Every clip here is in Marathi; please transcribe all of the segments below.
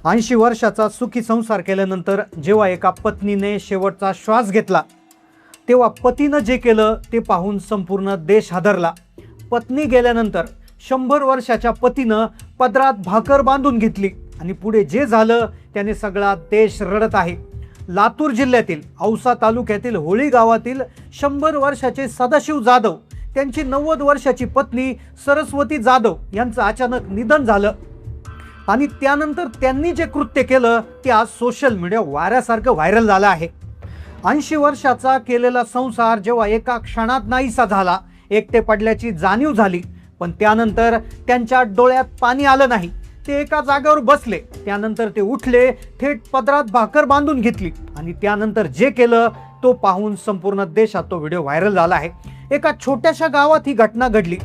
80 वर्षाचा सुखी संसार केल्यानंतर जेव्हा एका पत्नीने शेवटचा श्वास घेतला तेव्हा पतीनं जे केलं ते पाहून संपूर्ण देश हादरला। पत्नी गेल्यानंतर 100 वर्षाच्या पतीनं पदरात भाकर बांधून घेतली आणि पुढे जे झालं त्याने सगळा देश रडत आहे। लातूर जिल्ह्यातील औसा तालुक्यातील होळी गावातील 100 वर्षाचे सदाशिव जाधव त्यांची 90 वर्षाची पत्नी सरस्वती जाधव यांचं अचानक निधन झालं आणि त्यानंतर त्यांनी जे कृत्य केलं ते आज सोशल मीडिया वाऱ्यासारखं व्हायरल झालं आहे। 80 वर्षाचा केलेला संसार जेव्हा एका क्षणात नाहीसा झाला, एकटे पडल्याची जाणीव झाली, पण त्यानंतर त्यांच्या डोळ्यात पाणी आलं नाही। ते एका जागेवर बसले, त्यानंतर ते उठले, थेट पदरात भाकर बांधून घेतली आणि त्यानंतर जे केलं तो पाहून संपूर्ण देशात तो व्हिडिओ व्हायरल झाला आहे। एका छोट्याशा गावात ही घटना घडली,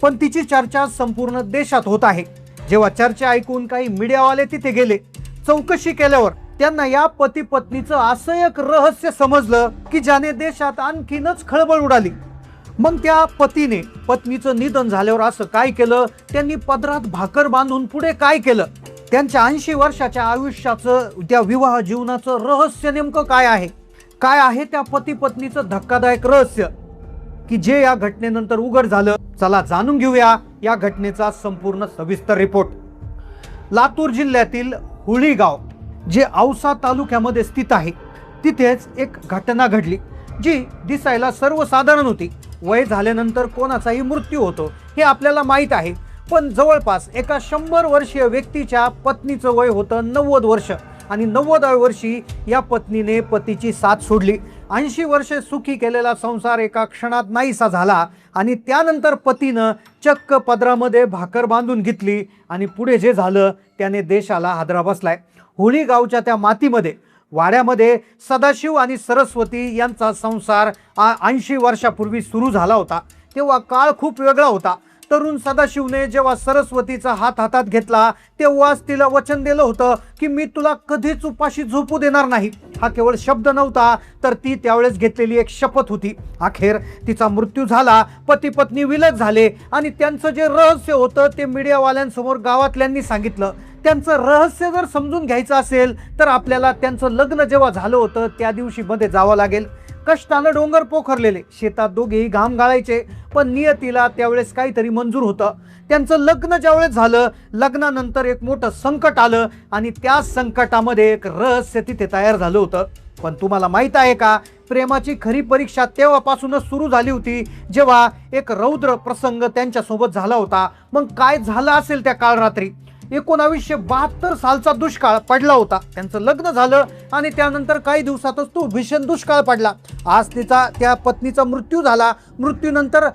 पण तिची चर्चा संपूर्ण देशात होत आहे। जेव्हा चर्चा ऐकून काही मीडियावाले तिथे गेले, चौकशी केल्यावर त्यांना या पती पत्नीचं असं एक रहस्य समजलं की ज्याने देशात आणखीनच खळबळ उडाली। मग त्या पतीने पत्नीचं निधन झाल्यावर असं काय केलं, त्यांनी पदरात भाकर बांधून पुढे काय केलं, त्यांच्या 80 वर्षाच्या आयुष्याचं त्या विवाह जीवनाचं रहस्य नेमकं काय आहे, काय आहे त्या पती पत्नीचं धक्कादायक रहस्य की जे या घटनेनंतर उघड झालं। चला जाणून घेऊया या घटनेचा संपूर्ण सविस्तर रिपोर्ट। लातूर जिल्ह्यातील होळी गाव जे औसा तालुक्यामध्ये स्थित आहे, तिथेच एक घटना घडली जी दिसायला सर्वसाधारण होती। वय झाल्यानंतर कोणाचाही मृत्यू होतो हे आपल्याला माहीत आहे, पण जवळपास एका 100 वर्षीय व्यक्तीच्या पत्नीचं वय होतं 90 वर्ष आणि 90व्या वर्षी या पत्नीने पतीची साथ सोडली। 80 वर्षे सुखी केलेला संसार एका क्षणात नाहीसा झाला आणि त्यानंतर पतीनं चक्क पदरामध्ये भाकर बांधून घेतली आणि पुढे जे झालं त्याने देशाला हादरा बसलाय। होळी गावच्या त्या मातीमध्ये वाड्यामध्ये सदाशिव आणि सरस्वती यांचा संसार 80 वर्षापूर्वी सुरू झाला होता। तेव्हा काळ खूप वेगळा होता। तरुण सदाशिवने जेव्हा सरस्वतीचा हात हातात घेतला तेव्हाच तिला वचन दिलं होतं की मी तुला कधीच उपाशी झोपू देणार नाही। हा केवळ शब्द नव्हता, तर ती त्यावेळेस घेतलेली एक शपथ होती। अखेर तिचा मृत्यू झाला, पती पत्नी विलग झाले आणि त्यांचं जे रहस्य होतं ते मीडियावाल्यांसमोर गावातल्यांनी सांगितलं। त्यांचं रहस्य जर समजून घ्यायचं असेल तर आपल्याला त्यांचं लग्न जेव्हा झालं होतं त्या दिवशी मध्ये जावं लागेल। कष्टानं डोंगर पोखरलेले, शेतात दोघेही घाम गाळायचे, पण नियतीला त्यावेळेस काहीतरी मंजूर होतं। त्यांचं लग्न ज्यावेळेस झालं, लग्नानंतर एक मोठं संकट आलं आणि त्या संकटामध्ये एक रहस्य तिथे तयार झालं होतं। पण तुम्हाला माहित आहे का, प्रेमाची खरी परीक्षा तेव्हापासूनच सुरू झाली होती जेव्हा एक रौद्र प्रसंग त्यांच्यासोबत झाला होता। मग काय झालं असेल त्या काळ रात्री? 1972 सालचा दुष्काळ पडला होता। त्यांचं लग्न झालं आणि त्यानंतर काही दिवसातच तो भीषण दुष्काळ पडला। आज त्या पत्नीचा मृत्यू झाला। मृत्यूनंतर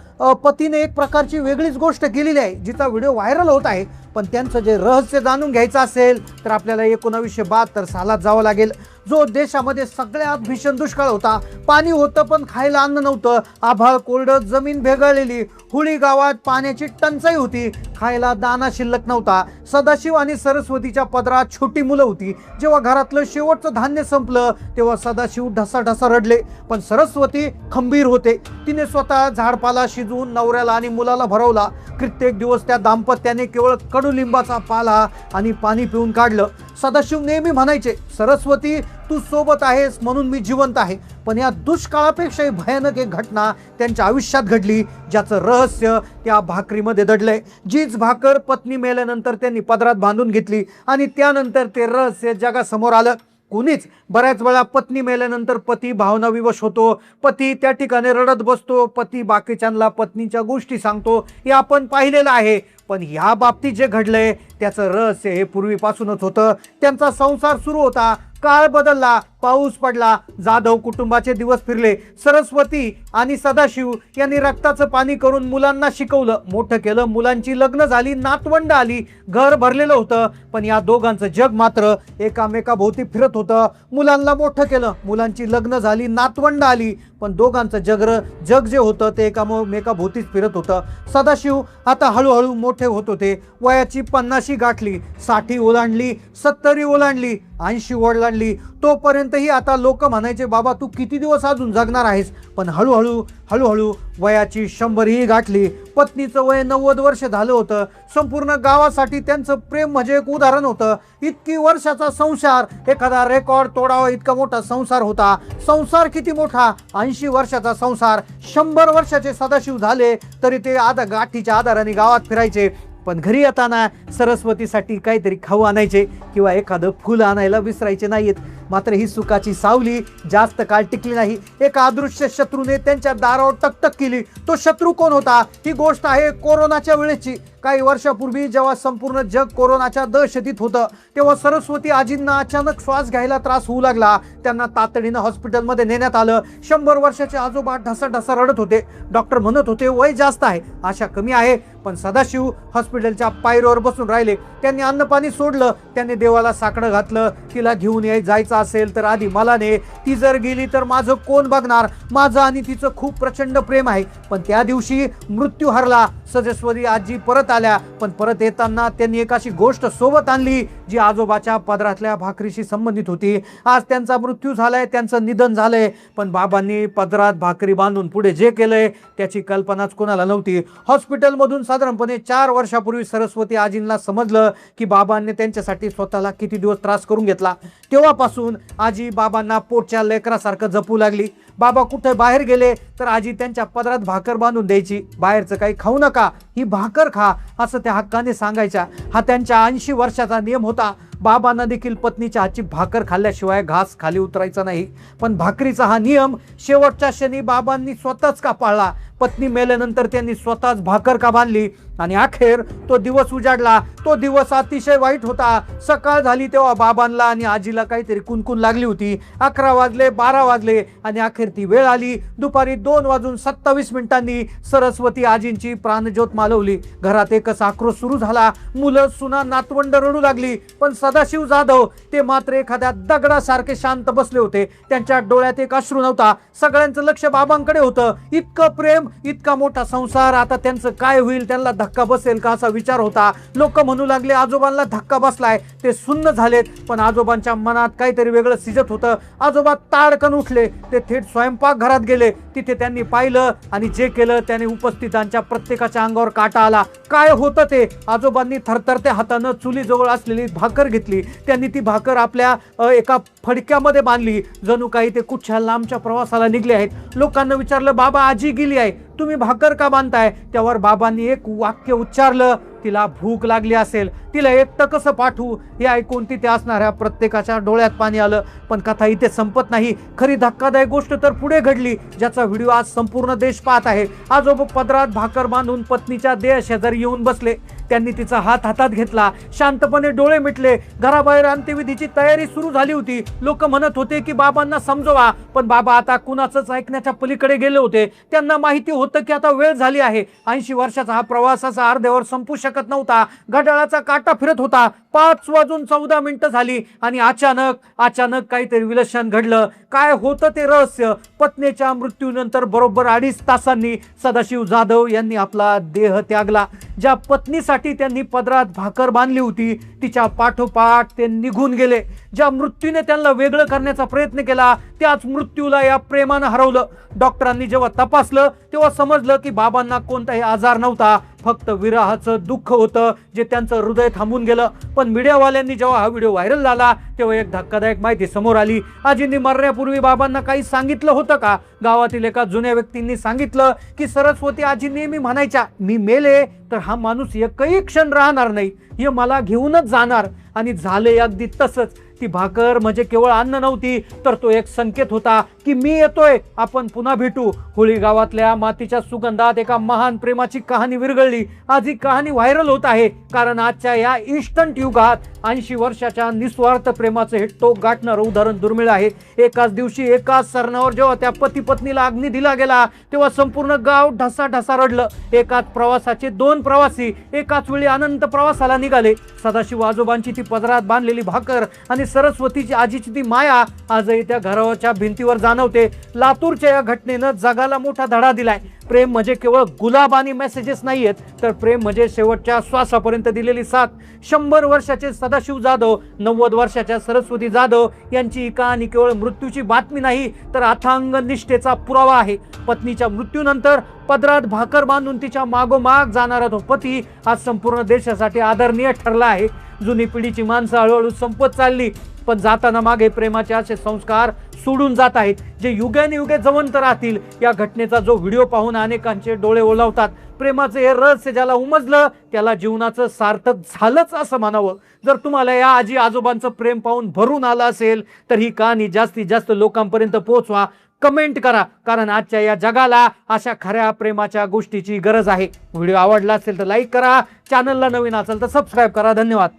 पतीने एक प्रकारची वेगळीच गोष्ट केलेली आहे जिचा व्हिडिओ व्हायरल होत आहे। पण त्यांचं जे रहस्य जाणून घ्यायचं असेल तर आपल्याला 1972 सालात जावं लागेल, जो देशामध्ये सगळ्यात भीषण दुष्काळ होता। पाणी होतं पण खायला अन्न नव्हतं, आभाळ कोरडं, जमीन भेगाळलेली, होळी गावात पाण्याची टंचाई होती, खायला दाना शिल्लक नव्हता। सदाशिव आणि सरस्वतीच्या पदरात छोटी मुलं होती। जेव्हा घरातलं शेवटचं धान्य संपलं तेव्हा सदाशिव ढसाढसा रडले, पण सरस्वती खंबीर होते। तिने स्वतः झाडपाला शिजवून नवऱ्याला आणि मुलाला भरवला। कित्येक दिवस त्या दाम्पत्याने केवळ कडुलिंबाचा पाला आणि पाणी पिऊन काढलं। सदाशिव नेहमी म्हणायचे, सरस्वती तू सोबत आहेस म्हणून मी जिवंत आहे। पण या दुष्काळापेक्षाही भयानक एक घटना त्यांच्या आयुष्यात घडली, ज्याचं रहस्य त्या भाकरीमध्ये दडलंय। जीच भाकर पत्नी मेल्यानंतर त्यांनी पदरात बांधून घेतली आणि त्यानंतर ते रहस्य जगासमोर आलं। कोणीच बऱ्याच वेळा पत्नी मेल्यानंतर पती भावनाविवश होतो, पती त्या ठिकाणी रडत बसतो, पती बाकीच्यांना पत्नीच्या गोष्टी सांगतो, हे आपण पाहिलेलं आहे। पण ह्या बाबतीत जे घडलंय त्याचं रहस्य हे पूर्वीपासूनच होतं। त्यांचा संसार सुरू होता, काळ बदलला, पाऊस पडला, जाधव कुटुंबाचे दिवस फिरले। सरस्वती आणि सदाशिव यांनी रक्ताचं पाणी करून मुलांना शिकवलं, मोठं केलं, मुलांची लग्न झाली, नातवंड आली, घर भरलेलं होतं। पण या दोघांचं जग मात्र एकामेकाभोवती फिरत होतं। मुलांना मोठं केलं, मुलांची लग्न झाली, नातवंड आली, पण दोघांचं जग जे होतं ते एकामेकाभोवतीच फिरत होतं। सदाशिव आता हळूहळू मोठे होत होते, वयाची 50 गाठली, 60 ओलांडली, 70 ओलांडली, 80 ओलांडली। तोपर्यंतही आता लोक म्हणायचे, बाबा तू किती दिवस अजून जगणार आहेस. पण हळूहळू वयाची 100ही गाठली. पत्नीचं वय 90 वर्ष झालं होतं. संपूर्ण गावासाठी त्यांचं प्रेम म्हणजे एक उदाहरण होतं. इतकी वर्षाचा संसार, एखादा रेकॉर्ड तोडावा इतका मोठा संसार होता. संसार किती मोठा, 80 वर्षाचा संसार. 100 वर्षाचे सदाशिव झाले तरी ते गाठीच्या आधाराने गावात फिरायचे. पण घरी येताना सरस्वतीसाठी काहीतरी खाऊ आणायचे किंवा एखादं फुल आणायला विसरायचे नाहीत. मात्र ही सुखाची सावली जास्त काळ टिकली नाही. एका अदृश्य शत्रूने त्यांच्या दारावर टकटक केली. तो शत्रू कोण होता? ही गोष्ट आहे कोरोनाच्या वेळेची. काही वर्षापूर्वी जेव्हा संपूर्ण जग कोरोनाच्या दहशतीत होतं, तेव्हा सरस्वती आजींना अचानक श्वास घ्यायला त्रास होऊ लागला. त्यांना तातडीनं हॉस्पिटलमध्ये नेण्यात आलं. 100 वर्षाचे आजोबा ढसाढसा रडत होते. डॉक्टर म्हणत होते वय जास्त आहे, आशा कमी आहे. पण सदाशिव हॉस्पिटलच्या पायरीवर बसून राहिले. त्यांनी अन्नपाणी सोडलं. त्यांनी देवाला साकडं घातलं, तिला घेऊन जायचं असेल तर आधी मला ने. ती जर गेली तर माझं कोण बघणार? माझं आणि तिचं खूप प्रचंड प्रेम आहे. पण त्या दिवशी मृत्यू हरला. सरस्वती आजी परत आल्या. पण परत येताना त्यांनी एक अशी गोष्ट सोबत आणली जी आजोबाच्या पदरातल्या भाकरीशी संबंधित होती. आज त्यांचा मृत्यू झालाय, त्यांचं निधन झालंय, पण बाबांनी पदरात भाकरी बांधून पुढे जे केलंय त्याची कल्पनाच कोणाला नव्हती. हॉस्पिटलमधून साधारणपणे 4 वर्षापूर्वी सरस्वती आजींना समजलं की बाबांनी त्यांच्यासाठी स्वतःला किती दिवस त्रास करून घेतला. तेव्हापासून आजी बाबांना पोटच्या लेकरासारखं जपू लागली. बाबा कुठे बाहेर गेले तर आजी त्यांच्या पदरात भाकर बांधून द्यायची. बाहेरचं काही खाऊ नका, ही भाकर खा असं त्या हक्काने सांगायच्या. हा त्यांच्या 80 वर्षाचा नियम होता. बाबांना देखील पत्नीच्या हातची भाकर खाल्ल्याशिवाय घास खाली उतरायचा नाही. पण भाकरीचा हा नियम शेवटच्या क्षणी बाबांनी स्वतःच का पाळला? पत्नी मेल्यानंतर त्यांनी स्वतःच भाकर का बांधली आणि अखेर तो दिवस उजाडला. तो दिवस अतिशय वाईट होता. सकाळ झाली तेव्हा बाबांना आणि आजीला काहीतरी कुणकुण लागली होती. 11 वाजले, 12 वाजले आणि अखेर ती वेळ आली. दुपारी 2:27 सरस्वती आजींची प्राणज्योत मालवली. घरात एकच आक्रोश सुरू झाला. मुलं, सुना, नातवंड रडू लागली. पण सदाशिव जाधव ते मात्र एखाद्या दगडासारखे शांत बसले होते. त्यांच्या डोळ्यात एक अश्रू नव्हता. सगळ्यांचं लक्ष बाबांकडे होतं. इतकं प्रेम, इतका मोठा संसार, आता त्यांचं काय होईल? त्यांना धक्का बसेल का असा विचार होता. लोक म्हणू लागले आजोबांना धक्का बसलाय, ते सुन्न झालेत. पण आजोबांच्या मनात काहीतरी वेगळं सिजत होतं. आजोबा ताडकन उठले. ते थेट स्वयंपाकघरात गेले. तिथे त्यांनी पाहिलं आणि जे केलं त्याने उपस्थितांच्या प्रत्येकाच्या अंगावर काटा आला. काय होतं ते? आजोबांनी थरथरत्या हातानं चुलीजवळ असलेली भाकर घेतली. त्यांनी ती भाकर आपल्या एका फडक्यामध्ये बांधली, जणू काही ते कुठच्या लांबच्या प्रवासाला निघले आहेत. लोकांना विचारलं, बाबा आजी गेली आहे, तुम्ही भाकर का बांधताय? त्यावर बाबांनी एक वाक्य उच्चारलं, तिला भूक लागली असेल, तिला एकटं कसं पाठवू? हे ऐकून तिथे असणाऱ्या प्रत्येकाच्या डोळ्यात पाणी आलं. पण कथा इथे संपत नाही. खरी धक्कादायक गोष्ट तर पुढे घडली, ज्याचा व्हिडिओ आज संपूर्ण देश पाहत आहे. आजोबा पदरात भाकर बांधून पत्नीच्या देहशेजारी येऊन बसले. त्यांनी तिचा हात हातात घेतला. शांतपणे डोळे मिटले. घराबाहेर अंत्यविधीची तयारी सुरू झाली होती. लोक म्हणत होते की बाबांना समजवा, पण बाबा आता कुणाचंच ऐकण्याच्या पलीकडे गेले होते. त्यांना माहिती होतं की आता वेळ झाली आहे. 80 वर्षाचा हा प्रवास असा अर्ध्यावर संपू शकत नव्हता. घड्याळाचा काटा फिरत होता. 5:14 झाली आणि अचानक काहीतरी विलक्षण घडलं. काय होतं ते रहस्य? पत्नीच्या मृत्यूनंतर बरोबर 2.5 तासांनी सदाशिव जाधव यांनी आपला देह त्यागला. ज्या पत्नीसाठी त्यांनी पदरात भाकर बांधली होती तिच्या पाठोपाठ ते निघून गेले. ज्या मृत्यूने त्यांना वेगळं करण्याचा प्रयत्न केला त्याच मृत्यूला या प्रेमानं हरवलं. डॉक्टरांनी जेव्हा तपासलं तेव्हा समजलं की बाबांना कोणताही आजार नव्हता, फक्त विरहाचं दुःख होतं जे त्यांचं हृदय थांबून गेलं. पण मीडियावाल्यांनी जेव्हा हा व्हिडिओ व्हायरल झाला तेव्हा एक धक्कादायक माहिती समोर आली. आजींनी मरण्यापूर्वी बाबांना काही सांगितलं होतं का? गावातील एका जुन्या व्यक्तींनी सांगितलं की सरस्वती आजी नेहमी म्हणायच्या, मी मेले तर हा माणूस एकही क्षण राहणार नाही, हे मला घेऊनच जाणार. आणि झाले अगदी तसंच. ती भाकर म्हणजे केवळ अन्न नव्हती, तर तो एक संकेत होता की मी येतोय, आपण पुन्हा भेटू. होळी गावातल्या मातीच्या सुगंधात एका महान प्रेमाची कहाणी विरघळली. आज ही कहाणी व्हायरल होत आहे कारण आजच्या या इन्स्टंट युगात 80 वर्षाच्या निस्वार्थ प्रेमाचं हे टोक गाठणारं उदाहरण दुर्मिळ आहे. एकाच दिवशी एकाच सरणावर जेव्हा त्या पती पत्नीला अग्नी दिला गेला तेव्हा संपूर्ण गाव ढसाढसा रडलं. एकाच प्रवासाचे 2 प्रवासी एकाच वेळी अनंत प्रवासाला निघाले. सदाशिव आजोबांची ती पदरात बांधलेली भाकर आणि सरस्वतीची आजीची ती माया आजही त्या घराच्या भिंतीवर जाणवते. लातूरच्या या घटनेनं जगाला मोठा धडा दिलाय. प्रेम म्हणजे केवळ गुलाब आणि मेसेजेस नाहीयेत, तर प्रेम म्हणजे शेवटच्या श्वासापर्यंत दिलेली साथ. 100 वर्षाचे सदाशिव जाधव, 90 वर्षाच्या सरस्वती जाधव यांची ही कहाणी केवळ मृत्यूची बातमी नाही, तर अथांग निष्ठेचा पुरावा आहे. पत्नीच्या मृत्यूनंतर पदरात भाकर बांधून तिच्या मागोमाग जाणारा तो पती आज संपूर्ण देशासाठी आदरणीय ठरला आहे. जुनी पिढीची माणसं हळूहळू संपत चालली, पण जाताना मागे प्रेमाचे असे संस्कार सोडून जात आहेत, जे युगानुयुगे जवंत राहतील. या घटनेचा जो व्हिडिओ पाहून अनेकांचे डोळे ओलावतात. प्रेमाचे हे रहस्य ज्याला उमजलं त्याला जीवनाचं सार्थक झालंच असं म्हणावं. जर तुम्हाला या आजी आजोबांचं प्रेम पाहून भरून आलं असेल तर ही कहाणी जास्तीत जास्त लोकांपर्यंत पोहोचवा, कमेंट करा, कारण आजच्या या जगाला अशा खऱ्या प्रेमाच्या गोष्टीची गरज आहे. व्हिडिओ आवडला असेल तर लाईक करा, चॅनलला नवीन असेल तर सबस्क्राईब करा. धन्यवाद.